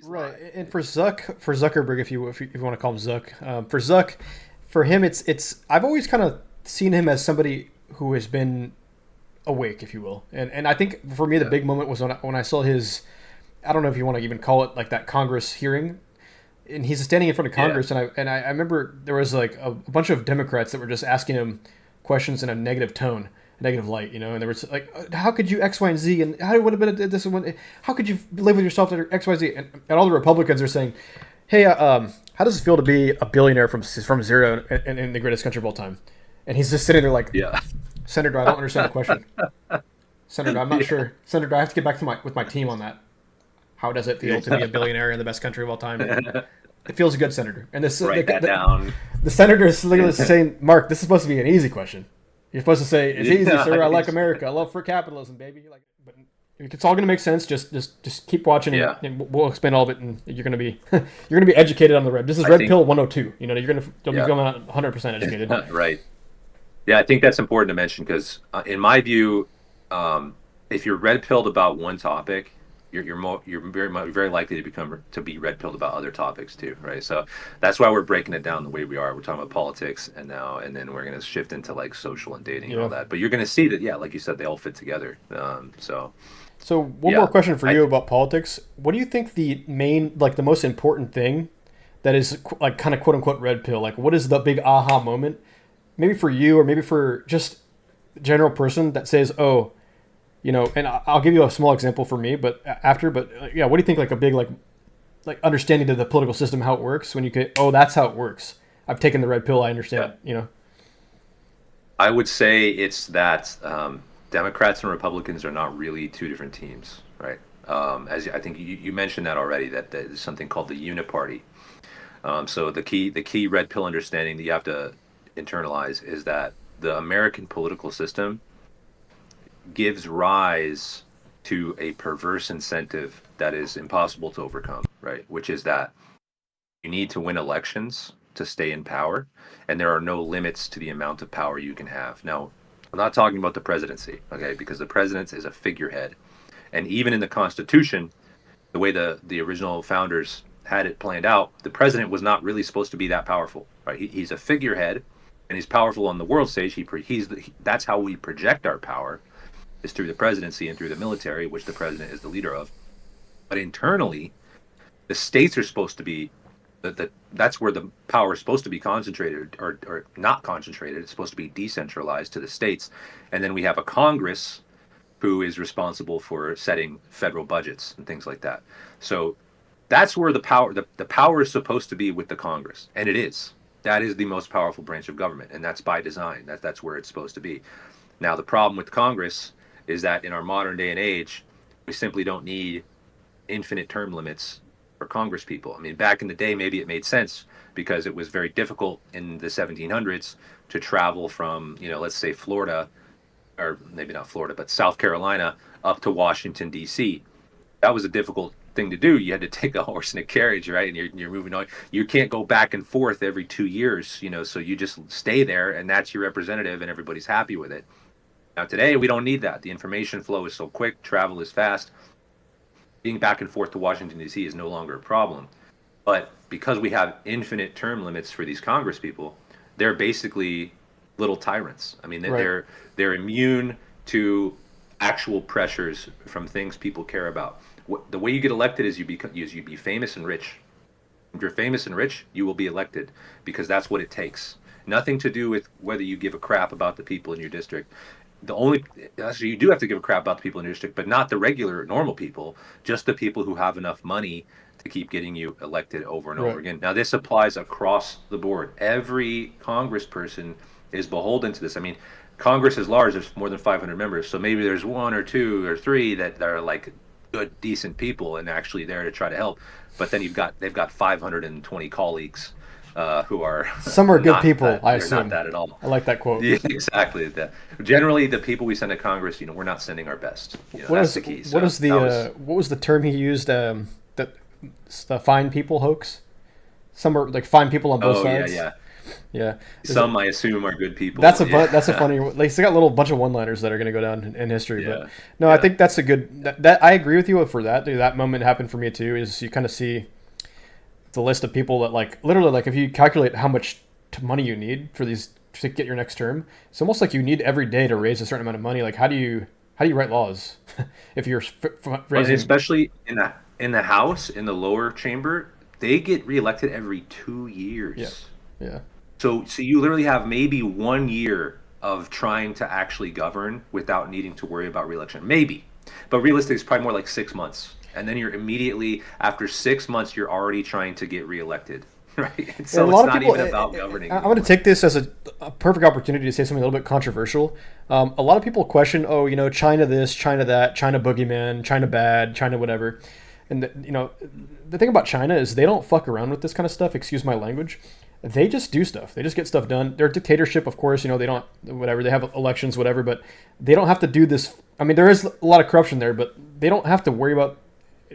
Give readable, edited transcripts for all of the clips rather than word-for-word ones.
he's Right, lying. and for Zuckerberg, if you want to call him Zuck, for Zuck, for him, it's I've always kind of seen him as somebody who has been awake, if you will, and I think for me the Yeah, big moment was when I saw his, I don't know if you want to even call it like that Congress hearing, and he's standing in front of yeah, Congress, and I remember there was like a bunch of Democrats that were just asking him questions in a negative tone, a negative light, and there was like, how could you X, Y, and Z, and how would have been this one, how could you live with yourself under X, Y, Z, and all the Republicans are saying, hey, how does it feel to be a billionaire from zero in the greatest country of all time? And he's just sitting there like, yeah, Senator, I don't understand the question. Senator, I'm not yeah, sure. Senator, I have to get back to my team on that. How does it feel to be a billionaire in the best country of all time? It feels good, Senator. And this write that down. the senator is literally saying, Mark, this is supposed to be an easy question. You're supposed to say, it's easy, Yeah, sir. I like America. I love free capitalism, baby. Like, but it's all going to make sense. Just keep watching, and, yeah. we'll explain all of it, and you're going to be you're going to be educated on the red. This is I red think pill 102. You'll be yeah, going out 100% educated. right. Yeah, I think that's important to mention because, in my view, if you're red pilled about one topic, you're very likely to be red pilled about other topics too, right? So that's why we're breaking it down the way we are. We're talking about politics and then we're going to shift into like social and dating and all Yeah. that. But you're going to see that, yeah, like you said, they all fit together. So So one more yeah, question for I you about politics. What do you think the main, like the most important thing that is like kind of quote unquote red pill? Like what is the big aha moment? Maybe for you or maybe for just general person that says, oh, and I'll give you a small example for me, but yeah, what do you think like a big like understanding of the political system, how it works when you can, oh, that's how it works. I've taken the red pill. I understand yeah, it. I would say it's that Democrats and Republicans are not really two different teams, right? As I think you mentioned that already, that there's something called the uniparty. So the key red pill understanding that you have to internalize is that the American political system gives rise to a perverse incentive that is impossible to overcome, right? Which is that you need to win elections to stay in power, and there are no limits to the amount of power you can have. Now, I'm not talking about the presidency, okay? Because the president is a figurehead, and even in the Constitution, the way the original founders had it planned out, the president was not really supposed to be that powerful, right? He's a figurehead, and he's powerful on the world stage. That's how we project our power is through the presidency and through the military, which the president is the leader of. But internally, the states are supposed to be that's where the power is supposed to be concentrated or not concentrated. It's supposed to be decentralized to the states, and then we have a Congress who is responsible for setting federal budgets and things like that. So that's where the power is supposed to be with the Congress, and it is. That is the most powerful branch of government, and that's by design. That's where it's supposed to be. Now the problem with Congress is that in our modern day and age, we simply don't need infinite term limits for Congress people. I mean, back in the day, maybe it made sense because it was very difficult in the 1700s to travel from, let's say Florida, or maybe not Florida, but South Carolina up to Washington, D.C. That was a difficult thing to do. You had to take a horse and a carriage, right? And you're moving on. You can't go back and forth every 2 years, so you just stay there and that's your representative and everybody's happy with it. Now, today, we don't need that. The information flow is so quick, travel is fast. Being back and forth to Washington, D.C. is no longer a problem. But because we have infinite term limits for these Congress people, they're basically little tyrants. I mean, Right. they're immune to actual pressures from things people care about. The way you get elected is you be famous and rich. If you're famous and rich, you will be elected because that's what it takes. Nothing to do with whether you give a crap about the people in your district. The only Actually, you do have to give a crap about the people in your district, but not the regular normal people, just the people who have enough money to keep getting you elected over and over Right. again. Now this applies across the board. Every congressperson is beholden to this. I mean, Congress is large, there's more than 500 members, so maybe there's one or two or three that are like good decent people and actually there to try to help, but then they've got 520 colleagues who are Some are good not people, that, I they're not assume. that at all. I like that quote. Yeah, exactly. Generally, the people we send to Congress, we're not sending our best. What That's is the key. what So is that was, what was the term he used? That the fine people hoax. Some are like fine people on both oh yeah, sides. yeah, Yeah. Some I assume are good people. That's a Yeah, funny. Like, they got a little bunch of one-liners that are going to go down in history. But yeah, no, I yeah. think that's a good. That I agree with you for that. Dude, that moment happened for me too. Is you kind of see the list of people that like literally like if you calculate how much money you need for these to get your next term, it's almost like you need every day to raise a certain amount of money. Like how do you write laws if you're Well, and raising? especially in the House, in the lower chamber, they get reelected every two Yeah, years. yeah. So you literally have maybe 1 year of trying to actually govern without needing to worry about reelection. Maybe. But realistically, it's probably more like 6 months. And then you're immediately, after 6 months, you're already trying to get reelected. Right? And And a so lot it's of not people, even about governing I'm going to anymore. take this as a perfect opportunity to say something a little bit controversial. A lot of people question, oh, China this, China that, China boogeyman, China bad, China whatever. And, the thing about China is they don't fuck around with this kind of stuff, excuse my language. They just do stuff. They just get stuff done. They're a dictatorship, of course, they don't, whatever, they have elections, whatever, but they don't have to do this. I mean, there is a lot of corruption there, but they don't have to worry about.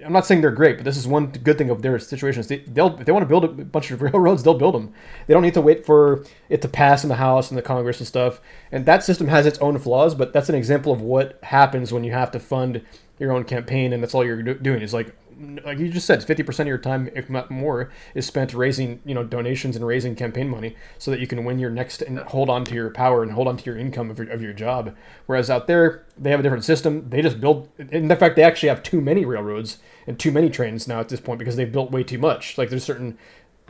I'm not saying they're great, but this is one good thing of their situation. Is if they want to build a bunch of railroads, they'll build them. They don't need to wait for it to pass in the House and the Congress and stuff. And that system has its own flaws, but that's an example of what happens when you have to fund your own campaign, and that's all you're doing. Is like you just said, 50% of your time, if not more, is spent raising donations and raising campaign money so that you can win your next and Yeah. hold on to your power and hold on to your income of your job. Whereas out there, they have a different system. They just build. In fact, they actually have too many railroads and too many trains now at this point because they've built way too much. Like there's certain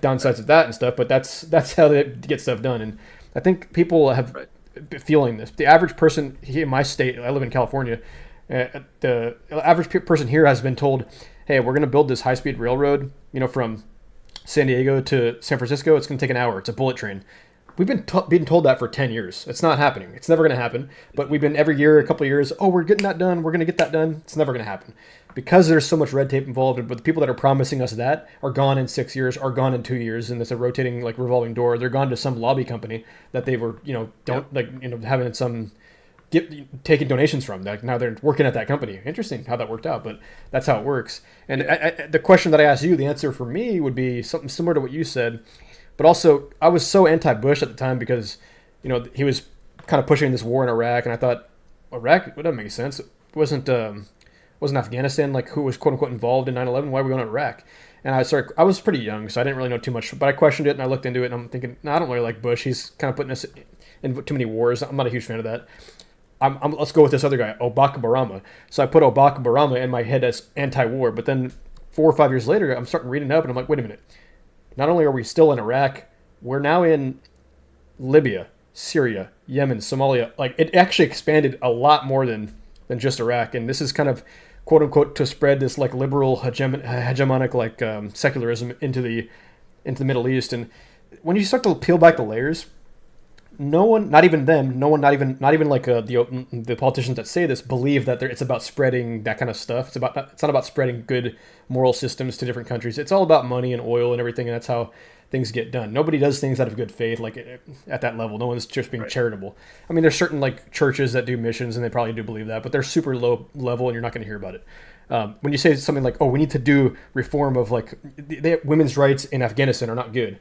downsides of that and stuff, but that's how they get stuff done. And I think people have Right. feeling this. The average person here in my state, I live in California, the average person here has been told, "Hey, we're going to build this high-speed railroad, from San Diego to San Francisco. It's going to take an hour. It's a bullet train." We've been being told that for 10 years. It's not happening. It's never going to happen. But we've been every year, a couple of years, oh, we're getting that done. We're going to get that done. It's never going to happen because there's so much red tape involved. But the people that are promising us that are gone in 6 years, are gone in 2 years, and it's a rotating like revolving door. They're gone to some lobby company that they were, Yep. don't like, having some taking donations from. Like now they're working at that company. Interesting how that worked out, but that's how it works. And Yeah. the question that I asked you, the answer for me would be something similar to what you said. But also, I was so anti-Bush at the time because, he was kind of pushing this war in Iraq, and I thought, Iraq, that doesn't make sense. It wasn't Afghanistan like who was quote unquote involved in 9/11? Why are we going to Iraq? And I was pretty young, so I didn't really know too much. But I questioned it and I looked into it, and I'm thinking, no, I don't really like Bush. He's kind of putting us in too many wars. I'm not a huge fan of that. Let's go with this other guy, Obaka Barama. So I put Obaka Barama in my head as anti-war, but then 4 or 5 years later, I'm starting reading up, and I'm like, wait a minute. Not only are we still in Iraq, we're now in Libya, Syria, Yemen, Somalia. Like it actually expanded a lot more than just Iraq, and this is kind of quote unquote to spread this like liberal hegemonic like secularism into the Middle East. And when you start to peel back the layers, no one, not even them, no one, not even like the politicians that say this believe that it's about spreading that kind of stuff. It's not about spreading good moral systems to different countries. It's all about money and oil and everything, and that's how things get done. Nobody does things out of good faith like at that level. No one's just being Right. charitable. I mean, there's certain like churches that do missions, and they probably do believe that, but they're super low level, and you're not going to hear about it. When you say something like, "Oh, we need to do reform of like women's rights in Afghanistan are not good,"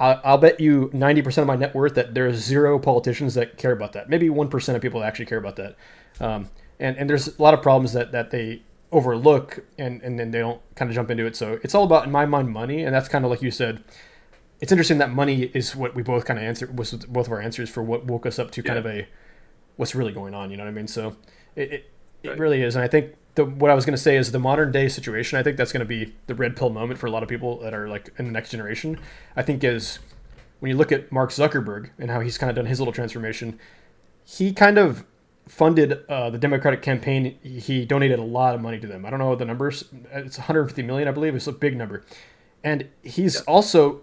I'll bet you 90% of my net worth that there's zero politicians that care about that. Maybe 1% of people that actually care about that. And there's a lot of problems that they overlook and then they don't kind of jump into it. So it's all about, in my mind, money. And that's kind of like you said. It's interesting that money is what we both kind of answer, was both of our answers for what woke us up to kind Yeah. of what's really going on. You know what I mean? So it, it, it Right. really is. And I think what I was going to say is the modern day situation. I think that's going to be the red pill moment for a lot of people that are like in the next generation. I think is when you look at Mark Zuckerberg and how he's kind of done his little transformation. He kind of funded the Democratic campaign. He donated a lot of money to them. I don't know the numbers. It's 150 million, I believe. It's a big number. And he's Yeah. also,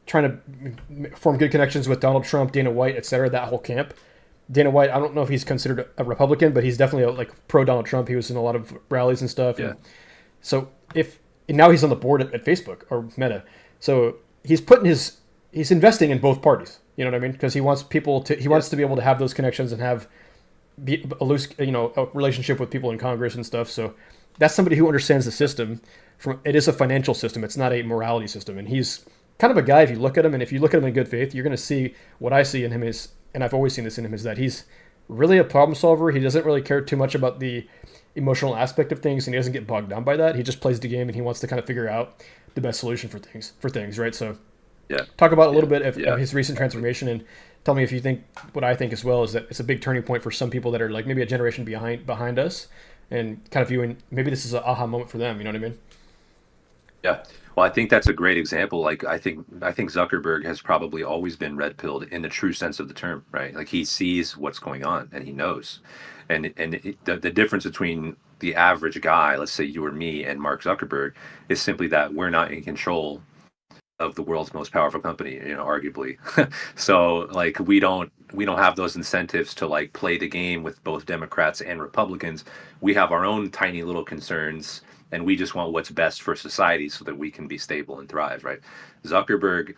trying to form good connections with Donald Trump, Dana White, etc. That whole camp. Dana White, I don't know if he's considered a Republican, but he's definitely like pro Donald Trump. He was in a lot of rallies and stuff, Yeah. and so if and now he's on the board at Facebook or Meta, so he's investing in both parties. You know what I mean? Because he Yeah. wants to be able to have those connections and have a loose a relationship with people in Congress and stuff. So that's somebody who understands the system. From it is a financial system. It's not a morality system, and he's kind of a guy. If you look at him, and if you look at him in good faith, you're going to see what I see in him is, and I've always seen this in him, is that he's really a problem solver. He doesn't really care too much about the emotional aspect of things, and he doesn't get bogged down by that. He just plays the game, and he wants to kind of figure out the best solution for things, right? So Yeah, talk about a yeah, little bit of yeah. his recent transformation, and tell me if you think what I think as well is that it's a big turning point for some people that are like maybe a generation behind us, and kind of viewing maybe this is an aha moment for them. You know what I mean? Yeah. Well, I think that's a great example. Like, I think Zuckerberg has probably always been red pilled in the true sense of the term, right? Like, he sees what's going on and he knows. The difference between the average guy, let's say you or me, and Mark Zuckerberg is simply that we're not in control of the world's most powerful company, arguably. So like we don't have those incentives to like play the game with both Democrats and Republicans. We have our own tiny little concerns, and we just want what's best for society so that we can be stable and thrive, right? Zuckerberg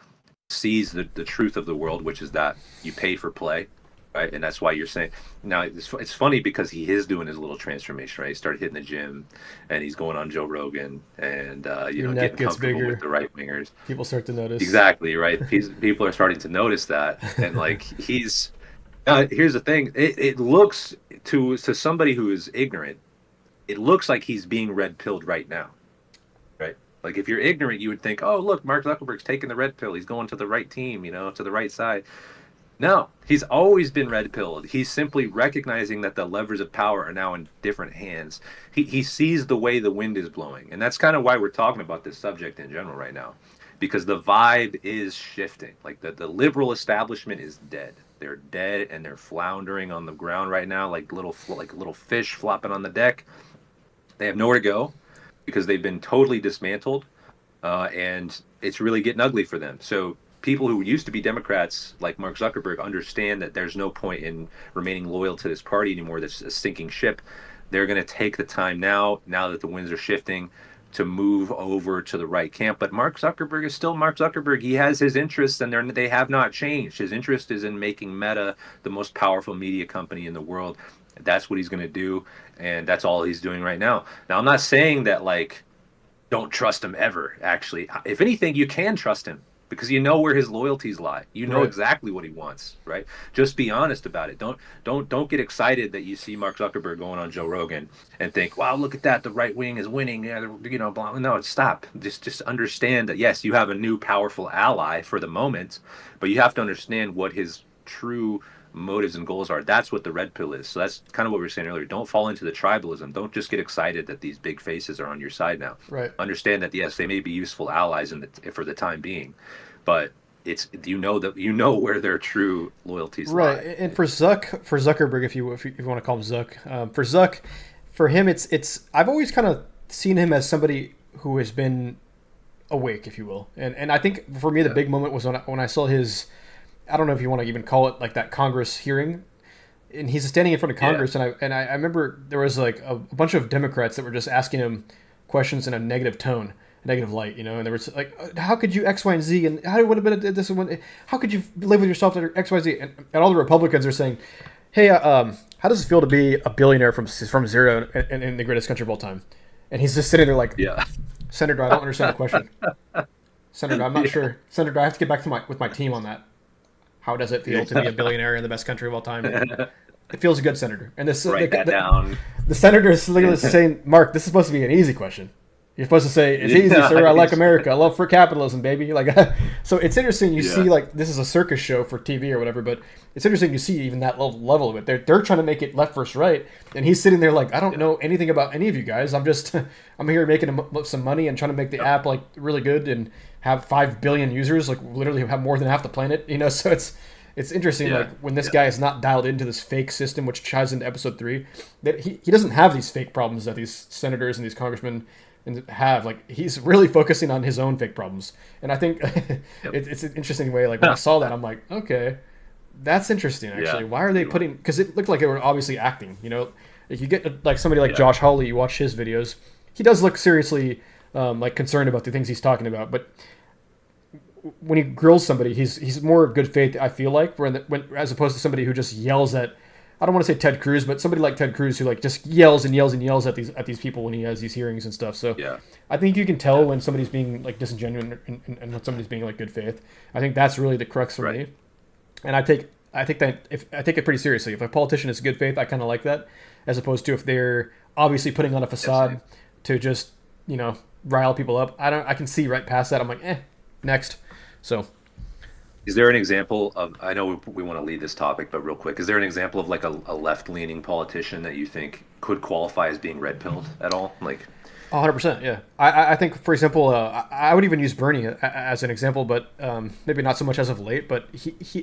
sees the truth of the world, which is that you pay for play, right? And that's why you're saying now it's funny because he is doing his little transformation, right? He started hitting the gym, and he's going on Joe Rogan, and Your neck getting gets comfortable with bigger. the right wingers. People start to notice. Exactly, right. People are starting to notice that, and like here's the thing. It looks to somebody who is ignorant, it looks like he's being red pilled right now, right? Like if you're ignorant, you would think, oh look, Mark Zuckerberg's taking the red pill. He's going to the right team, to the right side. No, he's always been red pilled. He's simply recognizing that the levers of power are now in different hands. He sees the way the wind is blowing. And that's kind of why we're talking about this subject in general right now. Because the vibe is shifting. Like the liberal establishment is dead. They're dead and they're floundering on the ground right now like little fish flopping on the deck. They have nowhere to go because they've been totally dismantled, and it's really getting ugly for them. So people who used to be Democrats, like Mark Zuckerberg, understand that there's no point in remaining loyal to this party anymore. That's a sinking ship. They're going to take the time now that the winds are shifting, to move over to the right camp. But Mark Zuckerberg is still Mark Zuckerberg. He has his interests, and they have not changed. His interest is in making Meta the most powerful media company in the world. That's what he's going to do, and that's all he's doing right now. Now, I'm not saying that like don't trust him ever. Actually, if anything, you can trust him because you know where his loyalties lie. You know Right. exactly what he wants, right? Just be honest about it. Don't get excited that you see Mark Zuckerberg going on Joe Rogan and think, "Wow, look at that! The right wing is winning." Yeah, blah. No, stop. Just understand that yes, you have a new powerful ally for the moment, but you have to understand what his true motives and goals are. That's what the red pill is. So that's kind of what we were saying earlier. Don't fall into the tribalism. Don't just get excited that these big faces are on your side now. Right. Understand that yes, they may be useful allies for the time being, but it's that where their true loyalties Right, lie. and for Zuckerberg, if you want to call him Zuck, for Zuck, for him, it's I've always kind of seen him as somebody who has been awake, if you will, and I think for me the Yeah, big moment was when I saw his, I don't know if you want to even call it like that Congress hearing, and he's standing in front of yeah, Congress, and I remember there was like a bunch of Democrats that were just asking him questions in a negative tone, a negative light, and there was like, how could you X, Y, and Z, and how would have been this one, how could you live with yourself under X, Y, Z, and all the Republicans are saying, hey, how does it feel to be a billionaire from zero in the greatest country of all time? And he's just sitting there like, yeah, Senator, I don't understand the question. Senator, I'm not yeah. sure. Senator, I have to get back to my team on that. How does it feel to be a billionaire in the best country of all time? It feels good, Senator. And this Write that down. the senator is literally saying, Mark, this is supposed to be an easy question. You're supposed to say, it's easy, Yeah, sir. I like America. I love for capitalism, baby. Like, so it's interesting. You see, yeah, like, this is a circus show for TV or whatever, but it's interesting you see even that level of it. They're trying to make it left versus right, and he's sitting there like, I don't yeah, know anything about any of you guys. I'm just, I'm here making some money and trying to make the yeah, app like really good and have 5 billion users, like literally have more than half the planet. So it's interesting, yeah, like when this yeah, guy is not dialed into this fake system, which ties into episode 3, that he doesn't have these fake problems that these senators and these congressmen have. Like he's really focusing on his own fake problems, and I think yep, it's an interesting way. Like when I saw that, I'm like, okay, that's interesting. yeah. Actually, why are they You are. putting? Because it looked like they were obviously acting. If you get like somebody like Yeah, Josh Hawley, you watch his videos, he does look seriously like concerned about the things he's talking about, but when he grills somebody, he's more good faith. I feel like when as opposed to somebody who just yells at. I don't want to say Ted Cruz, but somebody like Ted Cruz who like just yells and yells and yells at these people when he has these hearings and stuff. So Yeah. I think you can tell Yeah. when somebody's being like disingenuous and when somebody's being like good faith. I think that's really the crux for Right. me. And I think that if I take it pretty seriously. If a politician is good faith, I kind of like that, as opposed to if they're obviously putting on a Yeah. Same. facade to just rile people up. I can see right past that. I'm like, next. So Is there an example of, I know we want to lead this topic, but real quick, is there an example of like a left-leaning politician that you think could qualify as being red-pilled at all? Like, 100%, yeah. I think, for example, I would even use Bernie as an example, but maybe not so much as of late. But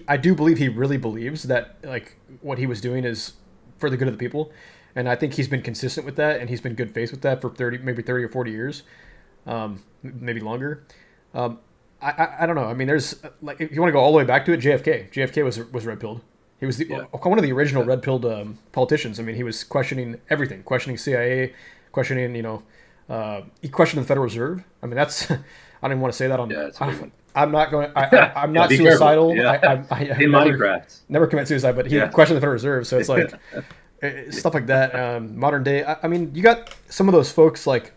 I do believe he really believes that like what he was doing is for the good of the people, and I think he's been consistent with that, and he's been good faith with that for 30 or 40 years, maybe longer. Um, I don't know. I mean, there's like if you want to go all the way back to it, JFK was red pilled. He was yeah, one of the original yeah, red pilled politicians. I mean, he was questioning everything, questioning CIA, questioning he questioned the Federal Reserve. I mean, that's I don't even want to say that on. yeah, it's a big one. I'm not going. I'm Yeah, not be careful. suicidal. Yeah. I In never Minecraft. commit suicide, but he Yeah. questioned the Federal Reserve. So it's like stuff like that. Modern day. I mean, you got some of those folks like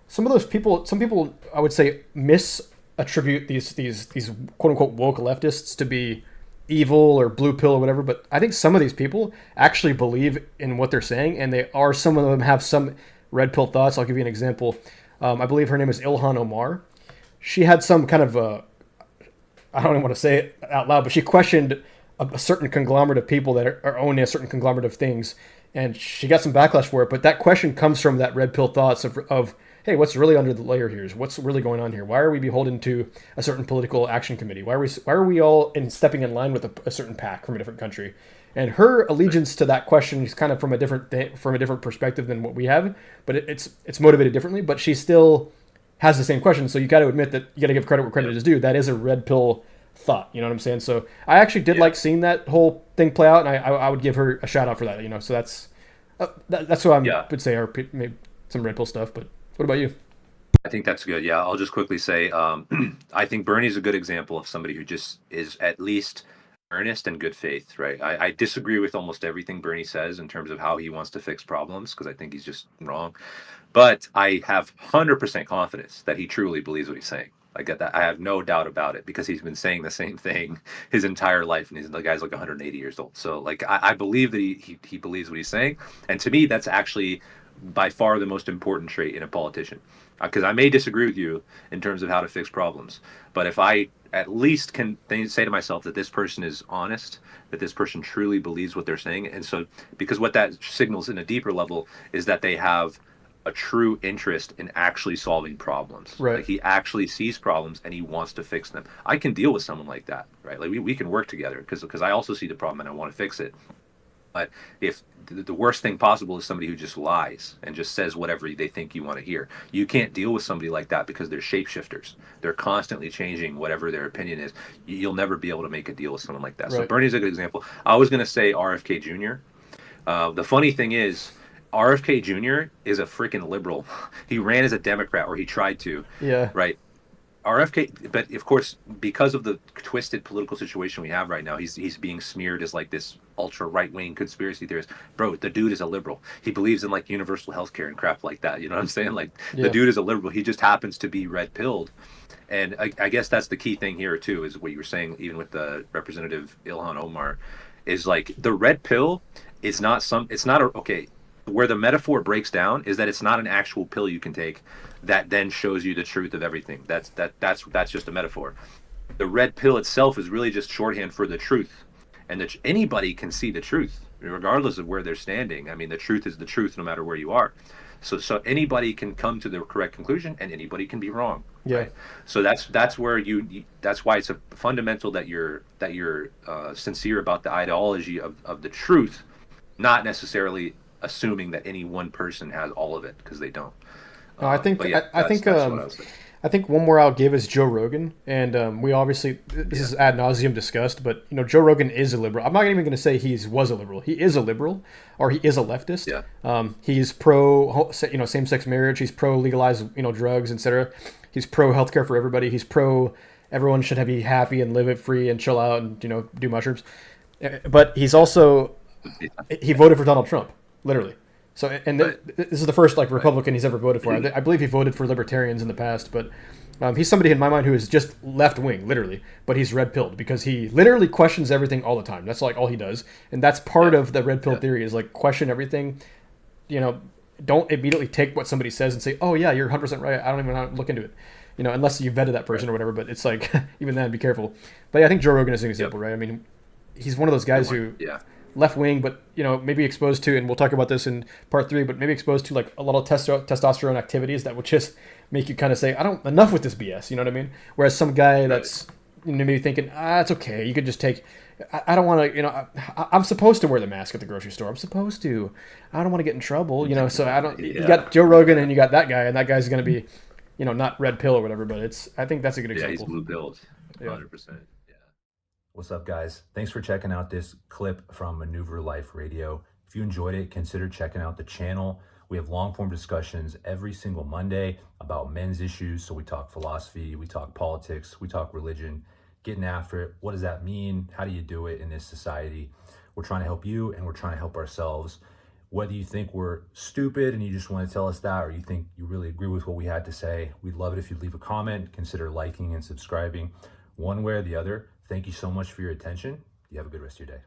some of those people. Some people I would say misattribute these quote unquote woke leftists to be evil or blue pill or whatever. But I think some of these people actually believe in what they're saying, and they are some of them have some red pill thoughts. I'll give you an example. I believe her name is Ilhan Omar. She had some kind of I don't even want to say it out loud, but she questioned a certain conglomerate of people that are owning a certain conglomerate of things, and she got some backlash for it. But that question comes from that red pill thoughts of hey, what's really under the layer here? What's really going on here? Why are we beholden to a certain political action committee? Why are we all stepping in line with a certain pack from a different country? And her allegiance to that question is kind of from a different perspective than what we have, but it's motivated differently. But she still has the same question, so you got to admit that you got to give credit where credit Yep. is due. That is a red pill thought, you know what I'm saying? So I actually did Yeah. like seeing that whole thing play out, and I would give her a shout out for that, So that's what I Yeah. would say are maybe some red pill stuff. But what about you? I think that's good. Yeah, I'll just quickly say, I think Bernie's a good example of somebody who just is at least earnest and good faith, right? I disagree with almost everything Bernie says in terms of how he wants to fix problems because I think he's just wrong. But I have 100% confidence that he truly believes what he's saying. I get that. I have no doubt about it because he's been saying the same thing his entire life, and the guy's like 180 years old. So, like, I believe that he believes what he's saying, and to me, that's actually by far the most important trait in a politician. Because I may disagree with you in terms of how to fix problems, but if I at least can say to myself that this person is honest, that this person truly believes what they're saying, and so because what that signals in a deeper level is that they have a true interest in actually solving problems. Right. Like he actually sees problems and he wants to fix them. I can deal with someone like that, right? Like we can work together because I also see the problem and I want to fix it. But if the worst thing possible is somebody who just lies and just says whatever they think you want to hear, you can't deal with somebody like that because they're shapeshifters. They're constantly changing whatever their opinion is. You'll never be able to make a deal with someone like that. So Right. Bernie's a good example. I was going to say RFK Jr. The funny thing is, RFK Jr. is a freaking liberal. He ran as a Democrat, or he tried to, Yeah. right? RFK, but of course, because of the twisted political situation we have right now, he's being smeared as like this ultra right wing conspiracy theorist. Bro, the dude is a liberal. He believes in like universal health care and crap like that. You know what I'm saying? Like the Yeah. dude is a liberal. He just happens to be red pilled. And I guess that's the key thing here too, is what you were saying, even with the Representative Ilhan Omar, is like the red pill is not it's not okay. Where the metaphor breaks down is that it's not an actual pill you can take that then shows you the truth of everything. That's just a metaphor. The red pill itself is really just shorthand for the truth, and that anybody can see the truth regardless of where they're standing. I mean, the truth is the truth no matter where you are. So anybody can come to the correct conclusion, and anybody can be wrong, Yeah. right? So that's where that's why it's a fundamental that you're sincere about the ideology of the truth, not necessarily assuming that any one person has all of it because they don't. No, I think But yeah, that's what I was saying. I think one more I'll give is Joe Rogan, and we obviously this is ad nauseum discussed, but Joe Rogan is a liberal. I'm not even going to say he was a liberal. He is a liberal, or he is a leftist. Yeah, He's pro same sex marriage. He's pro legalize drugs, etc. He's pro healthcare for everybody. He's pro everyone should be happy and live it free and chill out and do mushrooms. But he's also He voted for Donald Trump, literally. So, and Right, this is the first like right. Republican he's ever voted for. I believe he voted for libertarians in the past, but he's somebody in my mind who is just left wing, literally. But he's red pilled because he literally questions everything all the time. That's like all he does, and that's part Yeah, of the red pill yeah, theory is like question everything. You know, don't immediately take what somebody says and say, "Oh yeah, you're 100% right. I don't even want to look into it." Unless you vetted that right. person or whatever. But it's like even then, be careful. But yeah, I think Joe Rogan is an Yep, example, right? I mean, he's one of those good guys one. who Yeah, left wing, but maybe exposed to, and we'll talk about this in part three, but maybe exposed to like a lot of testosterone activities that would just make you kind of say, I don't enough with this BS. You know what I mean? Whereas some guy right. that's maybe thinking, it's okay, you could just take. I don't want to, I'm supposed to wear the mask at the grocery store. I'm supposed to. I don't want to get in trouble, So I don't. You Yeah, got Joe Rogan yeah, and you got that guy, and that guy's going to be, not red pill or whatever. But I think that's a good yeah. He's example. blue pilled, Yeah. 100%. Yeah. What's up, guys? Thanks for checking out this clip from Maneuver Life Radio. If you enjoyed it, consider checking out the channel. We have long form discussions every single Monday about men's issues. So we talk philosophy, we talk politics, we talk religion, getting after it. What does that mean? How do you do it in this society? We're trying to help you and we're trying to help ourselves. Whether you think we're stupid and you just want to tell us that, or you think you really agree with what we had to say, we'd love it if you'd leave a comment, consider liking and subscribing one way or the other. Thank you so much for your attention. You have a good rest of your day.